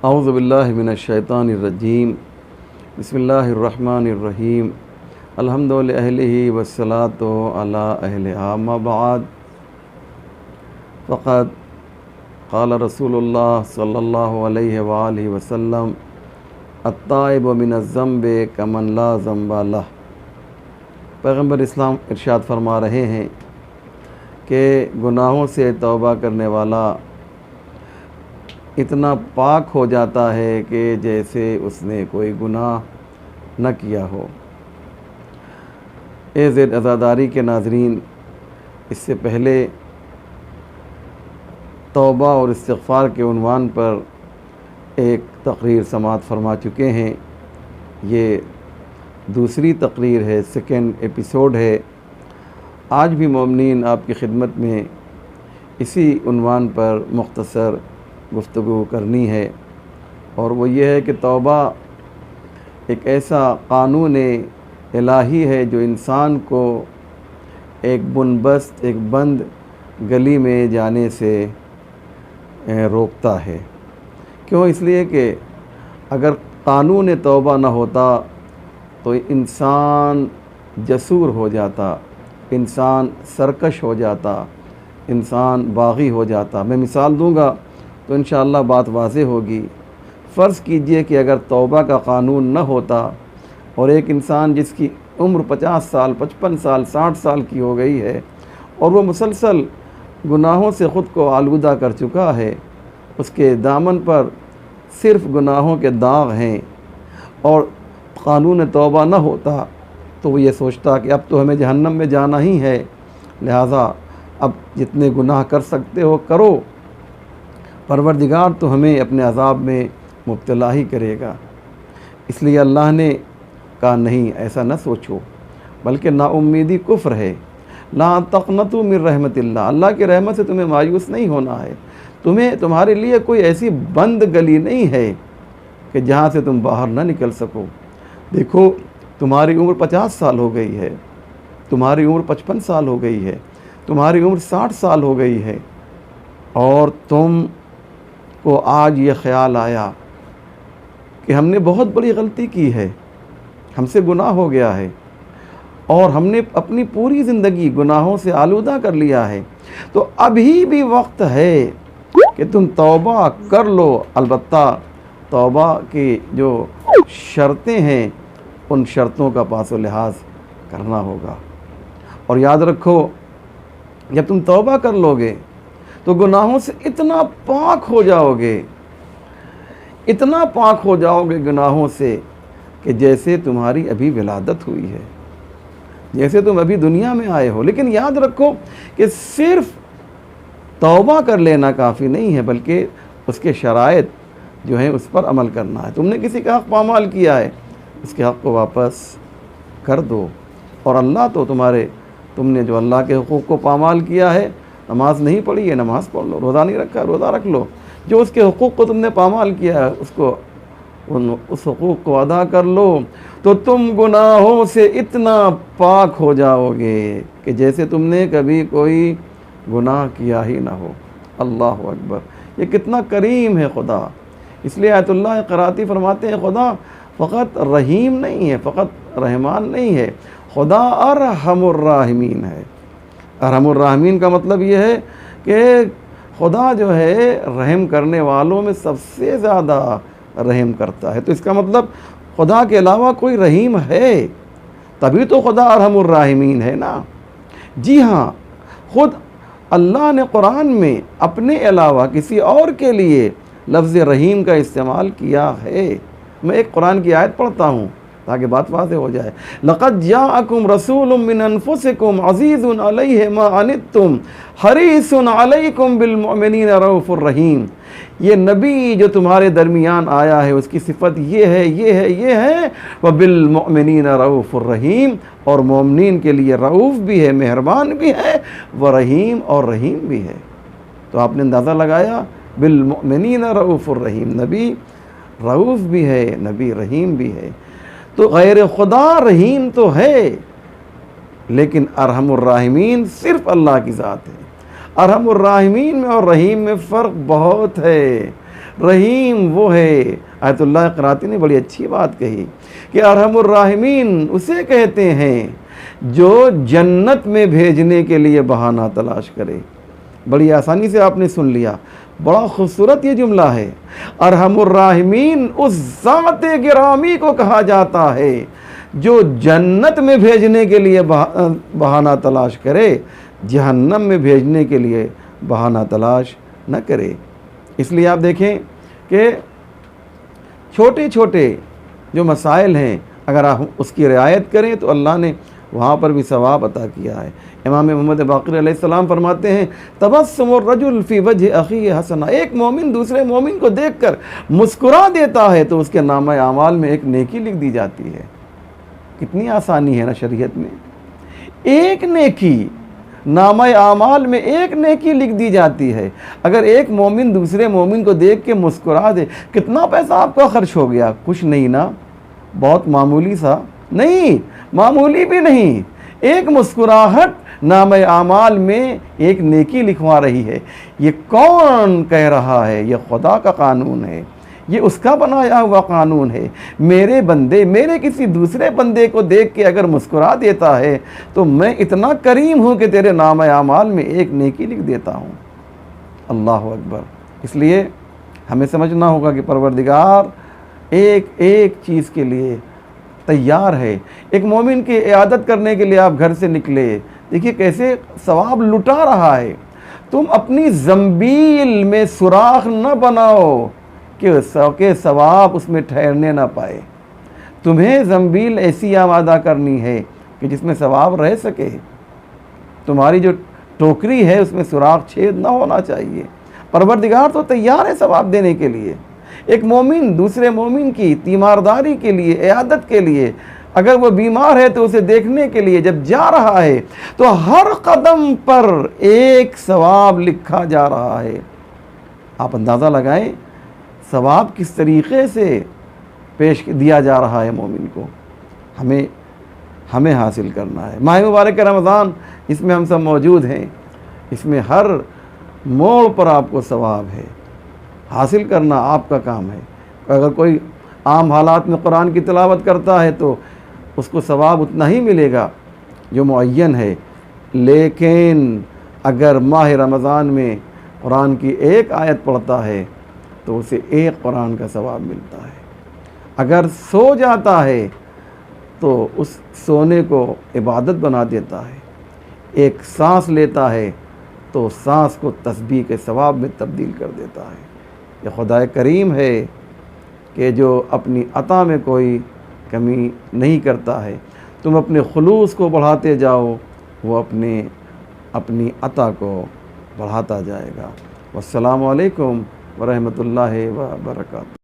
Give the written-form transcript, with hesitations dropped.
اعوذ باللہ من الشیطان الرجیم بسم اللہ الرحمن الرحیم الحمد للہ والصلاۃ علی اہلہا اما بعد فقد قال رسول اللہ صلی اللہ علیہ وآلہ وسلم التائب من الذنب کمن لا ذنب لہ۔ پیغمبر اسلام ارشاد فرما رہے ہیں کہ گناہوں سے توبہ کرنے والا اتنا پاک ہو جاتا ہے کہ جیسے اس نے کوئی گناہ نہ کیا ہو۔ زد عزاداری کے ناظرین، اس سے پہلے توبہ اور استغفار کے عنوان پر ایک تقریر سماعت فرما چکے ہیں۔ یہ دوسری تقریر ہے، سیکنڈ ایپیسوڈ ہے۔ آج بھی مومنین آپ کی خدمت میں اسی عنوان پر مختصر گفتگو کرنی ہے، اور وہ یہ ہے کہ توبہ ایک ایسا قانون الہی ہے جو انسان کو ایک بنبست، ایک بند گلی میں جانے سے روکتا ہے۔ کیوں؟ اس لیے کہ اگر قانون توبہ نہ ہوتا تو انسان جسور ہو جاتا، انسان سرکش ہو جاتا، انسان باغی ہو جاتا۔ میں مثال دوں گا تو انشاءاللہ بات واضح ہوگی۔ فرض کیجئے کہ اگر توبہ کا قانون نہ ہوتا اور ایک انسان جس کی عمر 50 سال، 55 سال، 60 سال کی ہو گئی ہے اور وہ مسلسل گناہوں سے خود کو آلودہ کر چکا ہے، اس کے دامن پر صرف گناہوں کے داغ ہیں، اور قانون توبہ نہ ہوتا تو وہ یہ سوچتا کہ اب تو ہمیں جہنم میں جانا ہی ہے، لہٰذا اب جتنے گناہ کر سکتے ہو کرو، پروردگار تو ہمیں اپنے عذاب میں مبتلا ہی کرے گا۔ اس لیے اللہ نے کہا نہیں، ایسا نہ سوچو، بلکہ نا امیدی کفر ہے۔ لا تقنطوا من رحمت اللہ، اللہ کی رحمت سے تمہیں مایوس نہیں ہونا ہے۔ تمہارے لیے کوئی ایسی بند گلی نہیں ہے کہ جہاں سے تم باہر نہ نکل سکو۔ دیکھو، تمہاری عمر 50 سال ہو گئی ہے، تمہاری عمر 55 سال ہو گئی ہے، تمہاری عمر 60 سال ہو گئی ہے، اور تم کو آج یہ خیال آیا کہ ہم نے بہت بڑی غلطی کی ہے، ہم سے گناہ ہو گیا ہے، اور ہم نے اپنی پوری زندگی گناہوں سے آلودہ کر لیا ہے، تو ابھی بھی وقت ہے کہ تم توبہ کر لو۔ البتہ توبہ کی جو شرطیں ہیں ان شرطوں کا پاس و لحاظ کرنا ہوگا، اور یاد رکھو جب تم توبہ کر لو گے تو گناہوں سے اتنا پاک ہو جاؤ گے، اتنا پاک ہو جاؤ گے گناہوں سے کہ جیسے تمہاری ابھی ولادت ہوئی ہے، جیسے تم ابھی دنیا میں آئے ہو۔ لیکن یاد رکھو کہ صرف توبہ کر لینا کافی نہیں ہے، بلکہ اس کے شرائط جو ہیں اس پر عمل کرنا ہے۔ تم نے کسی کا حق پامال کیا ہے، اس کے حق کو واپس کر دو، اور اللہ تو تم نے جو اللہ کے حقوق کو پامال کیا ہے، نماز نہیں پڑھی ہے، نماز پڑھ لو، روزہ نہیں رکھا ہے، روزہ رکھ لو، جو اس کے حقوق کو تم نے پامال کیا ہے اس حقوق کو ادا کر لو، تو تم گناہوں سے اتنا پاک ہو جاؤ گے کہ جیسے تم نے کبھی کوئی گناہ کیا ہی نہ ہو۔ اللہ اکبر! یہ کتنا کریم ہے خدا! اس لیے آیت اللہ قراتی فرماتے ہیں خدا فقط رحیم نہیں ہے، فقط رحمان نہیں ہے، خدا ارحم الراحمین ہے۔ ارحم الراحمین کا مطلب یہ ہے کہ خدا جو ہے رحم کرنے والوں میں سب سے زیادہ رحم کرتا ہے۔ تو اس کا مطلب خدا کے علاوہ کوئی رحیم ہے، تبھی تو خدا ارحم الراحمین ہے نا۔ جی ہاں، خود اللہ نے قرآن میں اپنے علاوہ کسی اور کے لیے لفظ رحیم کا استعمال کیا ہے۔ میں ایک قرآن کی آیت پڑھتا ہوں تاکہ بات واضح ہو جائے۔ لَقَدْ جَاءَكُمْ رَسُولٌ مِّنْ أَنفُسِكُمْ عَزِيزٌ عَلَيْهِ مَا عَنِتُّمْ حَرِيصٌ عَلَيْكُمْ بِالْمُؤْمِنِينَ رَءُوفٌ رَحِيمٌ۔ یہ نبی جو تمہارے درمیان آیا ہے اس کی صفت یہ ہے، یہ ہے، یہ ہے، وَبِالْمُؤْمِنِينَ رَءُوفٌ رَحِيمٌ، اور مومنین کے لیے رعوف بھی ہے، مہربان بھی ہے، ورحیم اور رحیم بھی ہے۔ تو آپ نے اندازہ لگایا، بالمؤمنین رعوف الرحیم، نبی رعوف بھی ہے، نبی رحیم بھی ہے۔ تو غیر خدا رحیم تو ہے، لیکن ارحم الراحمین صرف اللہ کی ذات ہے۔ ارحم الراحمین میں اور رحیم میں فرق بہت ہے۔ رحیم وہ ہے۔ آیت اللہ قراتی نے بڑی اچھی بات کہی کہ ارحم الراحمین اسے کہتے ہیں جو جنت میں بھیجنے کے لیے بہانہ تلاش کرے۔ بڑی آسانی سے آپ نے سن لیا، بڑا خوبصورت یہ جملہ ہے۔ ارحم الراحمین اس ذات گرامی کو کہا جاتا ہے جو جنت میں بھیجنے کے لیے بہانہ تلاش کرے، جہنم میں بھیجنے کے لیے بہانہ تلاش نہ کرے۔ اس لیے آپ دیکھیں کہ چھوٹے چھوٹے جو مسائل ہیں اگر آپ اس کی رعایت کریں تو اللہ نے وہاں پر بھی ثواب عطا کیا ہے۔ امام محمد باقر علیہ السلام فرماتے ہیں تبسم الرجل فی وجہ اخیہ حسنہ، ایک مومن دوسرے مومن کو دیکھ کر مسکرا دیتا ہے تو اس کے نامہ اعمال میں ایک نیکی لکھ دی جاتی ہے۔ کتنی آسانی ہے نا شریعت میں، ایک نیکی نامہ اعمال میں ایک نیکی لکھ دی جاتی ہے۔ اگر ایک مومن دوسرے مومن کو دیکھ کے مسکرا دے، کتنا پیسہ آپ کا خرچ ہو گیا؟ کچھ نہیں نا، بہت معمولی سا نہیں، معمولی بھی نہیں، ایک مسکراہٹ نامہ اعمال میں ایک نیکی لکھوا رہی ہے۔ یہ کون کہہ رہا ہے؟ یہ خدا کا قانون ہے، یہ اس کا بنایا ہوا قانون ہے۔ میرے بندے میرے کسی دوسرے بندے کو دیکھ کے اگر مسکرا دیتا ہے تو میں اتنا کریم ہوں کہ تیرے نامہ اعمال میں ایک نیکی لکھ دیتا ہوں۔ اللہ اکبر۔ اس لیے ہمیں سمجھنا ہوگا کہ پروردگار ایک ایک چیز کے لیے تیار ہے۔ ایک مومن کی عیادت کرنے کے لیے آپ گھر سے نکلے، دیکھیے کیسے ثواب لٹا رہا ہے۔ تم اپنی زنبیل میں سوراخ نہ بناؤ کہ ثواب اس میں ٹھہرنے نہ پائے۔ تمہیں زنبیل ایسی آمادہ کرنی ہے کہ جس میں ثواب رہ سکے۔ تمہاری جو ٹوکری ہے اس میں سوراخ چھید نہ ہونا چاہیے۔ پروردگار تو تیار ہے ثواب دینے کے لیے۔ ایک مومن دوسرے مومن کی تیمارداری کے لیے، عیادت کے لیے، اگر وہ بیمار ہے تو اسے دیکھنے کے لیے جب جا رہا ہے تو ہر قدم پر ایک ثواب لکھا جا رہا ہے۔ آپ اندازہ لگائیں ثواب کس طریقے سے پیش دیا جا رہا ہے مومن کو۔ ہمیں حاصل کرنا ہے۔ ماہ مبارک رمضان اس میں ہم سب موجود ہیں، اس میں ہر موڑ پر آپ کو ثواب ہے، حاصل کرنا آپ کا کام ہے۔ اگر کوئی عام حالات میں قرآن کی تلاوت کرتا ہے تو اس کو ثواب اتنا ہی ملے گا جو معین ہے، لیکن اگر ماہ رمضان میں قرآن کی ایک آیت پڑھتا ہے تو اسے ایک قرآن کا ثواب ملتا ہے۔ اگر سو جاتا ہے تو اس سونے کو عبادت بنا دیتا ہے۔ ایک سانس لیتا ہے تو سانس کو تسبیح کے ثواب میں تبدیل کر دیتا ہے۔ یہ خدا کریم ہے کہ جو اپنی عطا میں کوئی کمی نہیں کرتا ہے۔ تم اپنے خلوص کو بڑھاتے جاؤ، وہ اپنی عطا کو بڑھاتا جائے گا۔ والسلام علیکم ورحمۃ اللہ وبرکاتہ۔